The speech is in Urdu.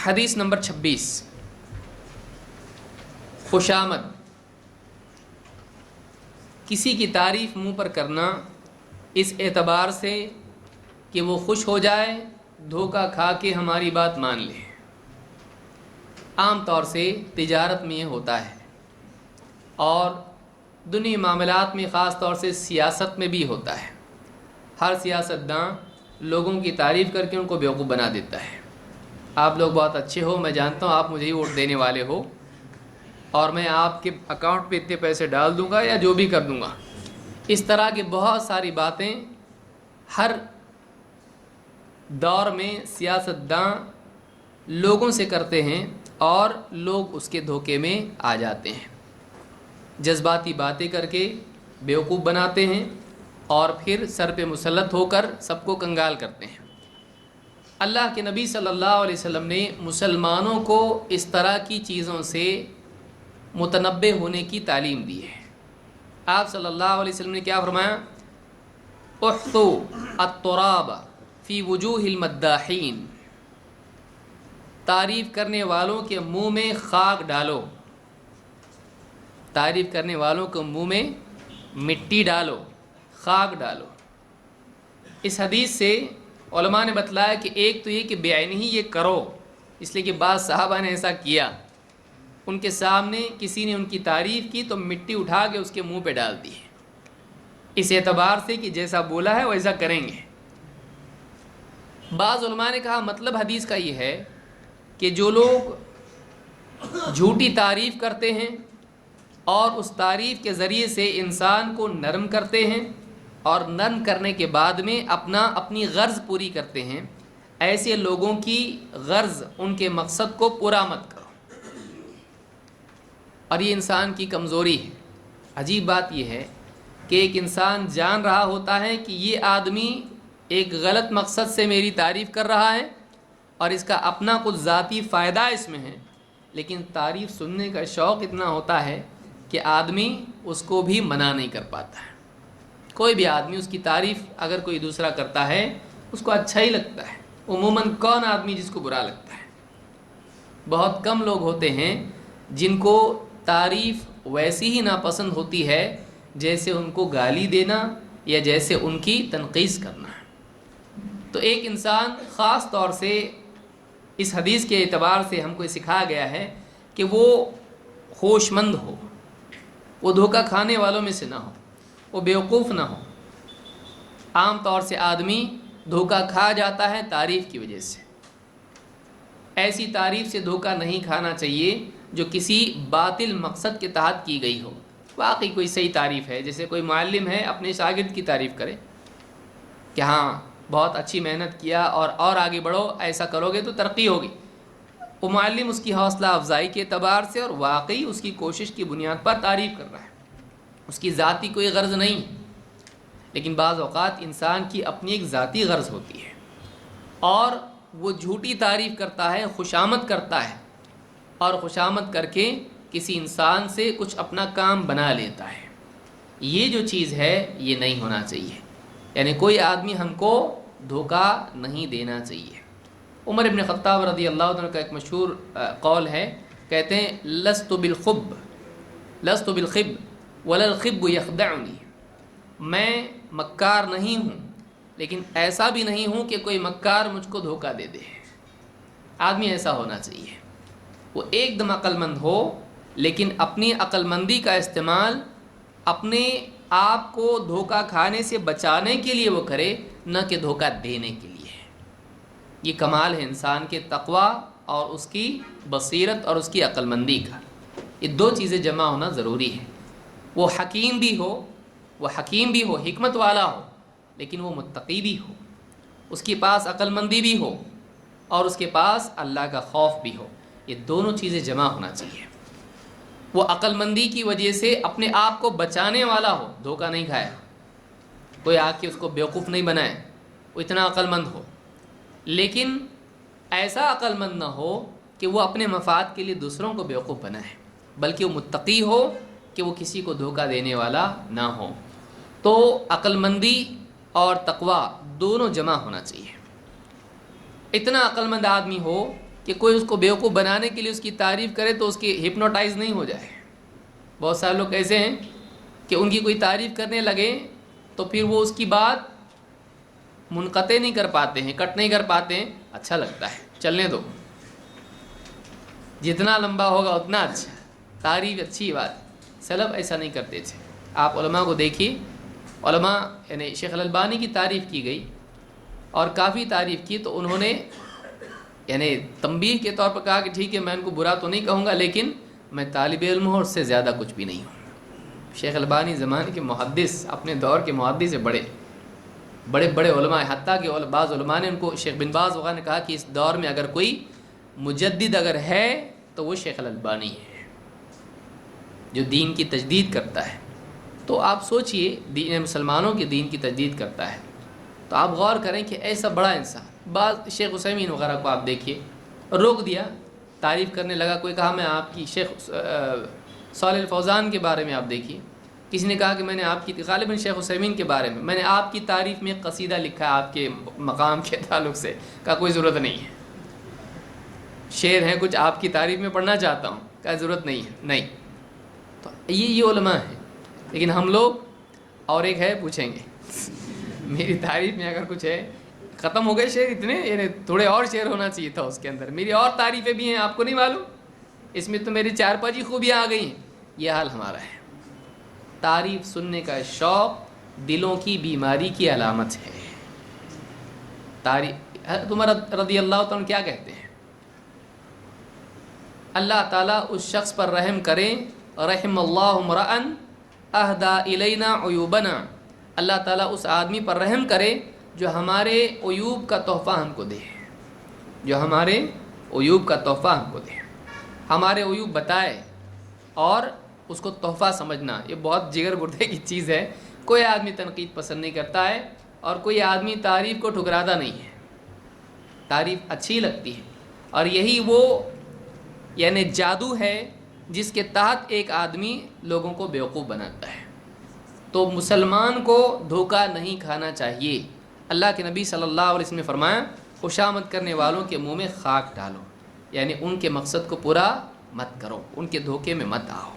حدیث نمبر 26، خوشامد، کسی کی تعریف منہ پر کرنا اس اعتبار سے کہ وہ خوش ہو جائے، دھوکہ کھا کے ہماری بات مان لے۔ عام طور سے تجارت میں یہ ہوتا ہے، اور دنیا معاملات میں خاص طور سے سیاست میں بھی ہوتا ہے۔ ہر سیاستداں لوگوں کی تعریف کر کے ان کو بیوقوف بنا دیتا ہے۔ آپ لوگ بہت اچھے ہو، میں جانتا ہوں آپ مجھے ہی ووٹ دینے والے ہو، اور میں آپ کے اکاؤنٹ پہ اتنے پیسے ڈال دوں گا یا جو بھی کر دوں گا۔ اس طرح کی بہت ساری باتیں ہر دور میں سیاستداں لوگوں سے کرتے ہیں، اور لوگ اس کے دھوکے میں آ جاتے ہیں، جذباتی باتیں کر کے بیوقوف بناتے ہیں، اور پھر سر پہ مسلط ہو کر سب کو کنگال کرتے ہیں۔ اللہ کے نبی صلی اللہ علیہ وسلم نے مسلمانوں کو اس طرح کی چیزوں سے متنبع ہونے کی تعلیم دی ہے۔ آپ صلی اللہ علیہ وسلم نے کیا فرمایا؟ احثو التراب فی وجوہ المداحین، تعریف کرنے والوں کے منہ میں خاک ڈالو، تعریف کرنے والوں کے منہ میں مٹی ڈالو، خاک ڈالو۔ اس حدیث سے علماء نے بتلایا کہ ایک تو یہ کہ بے عینی ہی یہ کرو، اس لیے کہ بعض صحابہ نے ایسا کیا، ان کے سامنے کسی نے ان کی تعریف کی تو مٹی اٹھا کے اس کے منہ پہ ڈال دی، اس اعتبار سے کہ جیسا بولا ہے ویسا کریں گے۔ بعض علماء نے کہا مطلب حدیث کا یہ ہے کہ جو لوگ جھوٹی تعریف کرتے ہیں اور اس تعریف کے ذریعے سے انسان کو نرم کرتے ہیں، اور نرم کرنے کے بعد میں اپنی غرض پوری کرتے ہیں، ایسے لوگوں کی غرض، ان کے مقصد کو پورا مت کرو۔ اور یہ انسان کی کمزوری ہے۔ عجیب بات یہ ہے کہ ایک انسان جان رہا ہوتا ہے کہ یہ آدمی ایک غلط مقصد سے میری تعریف کر رہا ہے، اور اس کا اپنا کچھ ذاتی فائدہ اس میں ہے، لیکن تعریف سننے کا شوق اتنا ہوتا ہے کہ آدمی اس کو بھی منع نہیں کر پاتا ہے۔ کوئی بھی آدمی اس کی تعریف اگر کوئی دوسرا کرتا ہے اس کو اچھا ہی لگتا ہے، عموماً کون آدمی جس کو برا لگتا ہے؟ بہت کم لوگ ہوتے ہیں جن کو تعریف ویسی ہی ناپسند ہوتی ہے جیسے ان کو گالی دینا یا جیسے ان کی تنقید کرنا ہے۔ تو ایک انسان خاص طور سے اس حدیث کے اعتبار سے ہم کو سکھایا گیا ہے کہ وہ ہوش مند ہو، وہ دھوکہ کھانے والوں میں سے نہ ہو، وہ بیوقوف نہ ہو۔ عام طور سے آدمی دھوکہ کھا جاتا ہے تعریف کی وجہ سے۔ ایسی تعریف سے دھوکہ نہیں کھانا چاہیے جو کسی باطل مقصد کے تحت کی گئی ہو۔ واقعی کوئی صحیح تعریف ہے، جیسے کوئی معلم ہے اپنے شاگرد کی تعریف کرے کہ ہاں بہت اچھی محنت کیا اور آگے بڑھو، ایسا کرو گے تو ترقی ہوگی۔ وہ معلم اس کی حوصلہ افزائی کے اعتبار سے اور واقعی اس کی کوشش کی بنیاد پر تعریف کر رہا ہے، اس کی ذاتی کوئی غرض نہیں۔ لیکن بعض اوقات انسان کی اپنی ایک ذاتی غرض ہوتی ہے، اور وہ جھوٹی تعریف کرتا ہے، خوشامد کرتا ہے، اور خوشامد کر کے کسی انسان سے کچھ اپنا کام بنا لیتا ہے۔ یہ جو چیز ہے یہ نہیں ہونا چاہیے، یعنی کوئی آدمی ہم کو دھوکہ نہیں دینا چاہیے۔ عمر ابن خطاب رضی اللہ عنہ کا ایک مشہور قول ہے، کہتے ہیں لست بالخب ولا الخب یخدعنی، میں مکار نہیں ہوں لیکن ایسا بھی نہیں ہوں کہ کوئی مکار مجھ کو دھوکہ دے دے۔ آدمی ایسا ہونا چاہیے، وہ ایک دم عقل مند ہو، لیکن اپنی عقل مندی کا استعمال اپنے آپ کو دھوکہ کھانے سے بچانے کے لیے وہ کرے، نہ کہ دھوکہ دینے کے لیے۔ یہ کمال ہے انسان کے تقوی اور اس کی بصیرت اور اس کی عقل مندی کا۔ یہ دو چیزیں جمع ہونا ضروری ہے۔ وہ حکیم بھی ہو، حکمت والا ہو، لیکن وہ متقی بھی ہو، اس کے پاس عقل مندی بھی ہو، اور اس کے پاس اللہ کا خوف بھی ہو۔ یہ دونوں چیزیں جمع ہونا چاہیے۔ وہ عقل مندی کی وجہ سے اپنے آپ کو بچانے والا ہو، دھوکہ نہیں کھائے، کوئی آ کے اس کو بیوقوف نہیں بنائے، وہ اتنا عقل مند ہو، لیکن ایسا عقل مند نہ ہو کہ وہ اپنے مفاد کے لیے دوسروں کو بیوقوف بنائے، بلکہ وہ متقی ہو کہ وہ کسی کو دھوکہ دینے والا نہ ہو۔ تو عقل مندی اور تقوی دونوں جمع ہونا چاہیے۔ اتنا عقل مند آدمی ہو کہ کوئی اس کو بیوقوف بنانے کے لیے اس کی تعریف کرے تو اس کی ہپنوٹائز نہیں ہو جائے. بہت سارے لوگ ایسے ہیں کہ ان کی کوئی تعریف کرنے لگے تو پھر وہ اس کی بات منقطع نہیں کر پاتے ہیں, کٹ نہیں کر پاتے ہیں. اچھا لگتا ہے, چلنے دو, جتنا لمبا ہوگا اتنا اچھا, تعریف اچھی بات. سلف ایسا نہیں کرتے تھے. آپ علماء کو دیکھیے, علماء یعنی شیخ الالبانی کی تعریف کی گئی اور کافی تعریف کی تو انہوں نے یعنی تنبیہ کے طور پر کہا کہ ٹھیک ہے میں ان کو برا تو نہیں کہوں گا لیکن میں طالب علم ہوں اور اس سے زیادہ کچھ بھی نہیں ہوں. شیخ البانی زمانے کے محدث, اپنے دور کے محدث سے بڑے بڑے علماء ہیں. حتیٰ کہ بعض علماء نے ان کو, شیخ بن باز وغیرہ نے کہا کہ اس دور میں اگر کوئی مجدد اگر ہے تو وہ شیخ الالبانی ہے جو دین کی تجدید کرتا ہے. تو آپ سوچئے دین مسلمانوں کے دین کی تجدید کرتا ہے تو آپ غور کریں کہ ایسا بڑا انسان. بعض شیخ عثیمین وغیرہ کو آپ دیکھیے, روک دیا, تعریف کرنے لگا. کوئی کہا میں آپ کی, شیخ صالح الفوزان کے بارے میں آپ دیکھیے, کسی نے کہا کہ میں نے آپ کی, غالباً شیخ عثیمین کے بارے میں نے آپ کی تعریف میں ایک قصیدہ لکھا ہے آپ کے مقام کے تعلق سے. کہا کوئی ضرورت نہیں ہے, شعر ہیں کچھ آپ کی تعریف میں پڑھنا چاہتا ہوں. کہا ضرورت نہیں ہے. نہیں, تو یہ علماء ہیں. لیکن ہم لوگ اور ایک ہے پوچھیں گے میری تعریف میں اگر کچھ ہے, ختم ہو گئے شعر اتنے, یعنی تھوڑے اور شعر ہونا چاہیے تھا اس کے اندر. میری اور تعریفیں بھی ہیں, آپ کو نہیں معلوم, اس میں تو میری 4-5 خوبیاں آ گئی ہیں. یہ حال ہمارا ہے. تعریف سننے کا شوق دلوں کی بیماری کی علامت ہے. تعریف عمر رضی اللہ تعالیٰ کیا کہتے ہیں, اللہ تعالیٰ اس شخص پر رحم کرے, رحم اللہ امرأن اہدا الینا عیوبنا, اللہ تعالیٰ اس آدمی پر رحم کرے جو ہمارے عیوب کا تحفہ ہم کو دے, جو ہمارے عیوب کا تحفہ ہم کو دے, ہمارے عیوب بتائے اور اس کو تحفہ سمجھنا. یہ بہت جگر گردے کی چیز ہے. کوئی آدمی تنقید پسند نہیں کرتا ہے اور کوئی آدمی تعریف کو ٹھکراتا نہیں ہے. تعریف اچھی لگتی ہے اور یہی وہ یعنی جادو ہے جس کے تحت ایک آدمی لوگوں کو بیوقوف بناتا ہے. تو مسلمان کو دھوکہ نہیں کھانا چاہیے. اللہ کے نبی صلی اللہ علیہ وسلم نے فرمایا خوشامد کرنے والوں کے منہ میں خاک ڈالو, یعنی ان کے مقصد کو پورا مت کرو, ان کے دھوکے میں مت آؤ.